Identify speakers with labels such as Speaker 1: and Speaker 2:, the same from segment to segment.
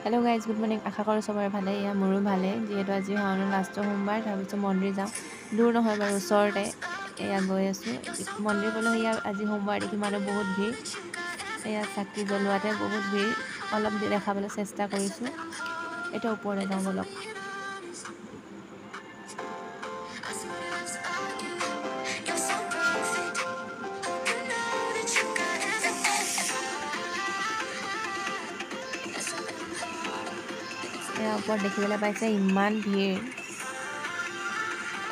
Speaker 1: hello guys good morning आशा करूँ सबरे भाले या मोरो भाले जेहेतु आज शाওনৰ लास्ट सोमबार ভাবিছোঁ মন্দিৰ যাম দূৰ নহয় বাৰু ওচৰতে এয়া গৈ আছো মন্দিৰ গ'লে ইয়া আজি সোমবাৰ দেখি মানুহ বহুত ভিৰ এয়া চাকি জ্বলোৱাতে বহুত ভিৰ অলপ দেখাবলৈ চেষ্টা কৰিছো এটা ওপৰলৈ যাওঁ বলক এয়া ওপৰত দেখিবলৈ পাইছে ইমান ভিৰ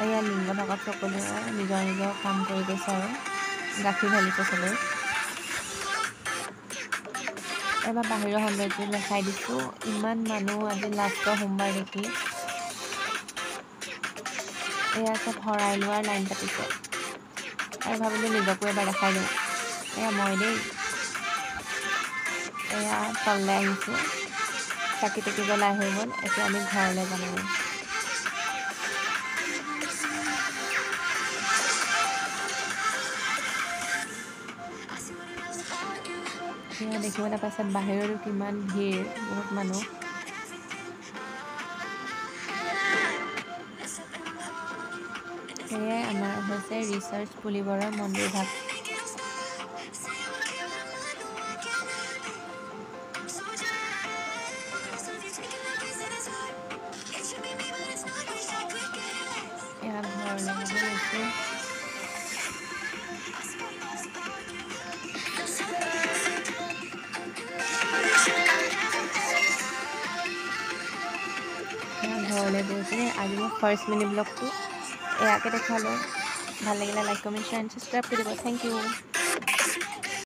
Speaker 1: এয়া লিংগ ভকত সকলোৱে নিজৰ নিজৰ কাম কৰি গৈছে আৰু গাখীৰ ঢালিছে চবে এবাৰ বাহিৰৰ সৌন্দৰ্য দেখাই দিছোঁ ইমান মানুহ আজি লাষ্টৰ সোমবাৰ দেখি এয়া চব হৰাই লোৱাৰ লাইন পাতিছে আৰু ভাবিলোঁ নিজকো এবাৰ দেখাই দিওঁ এয়া মই দেই এয়া তললৈ আহিছোঁ চাকি তাকি জ্বলাই হৈ গ'ল এতিয়া আমি ঘৰলৈ যাম আৰু এয়া দেখিবলৈ পাইছে বাহিৰতো কিমান ভিৰ বহুত মানুহ এয়াই আমাৰ হৈছে ৰিচাৰ্চ পুলিবৰৰ মন্দিৰ ভাগ এয়া ঘৰলৈ যাব লৈছোঁ ঘৰলৈ গৈছোঁ আজি মোৰ ফাৰ্ষ্ট মিনি ব্লগটো এয়াকে দেখালোঁ ভাল লাগিলে like comment share and subscribe কৰিব থেংক ইউ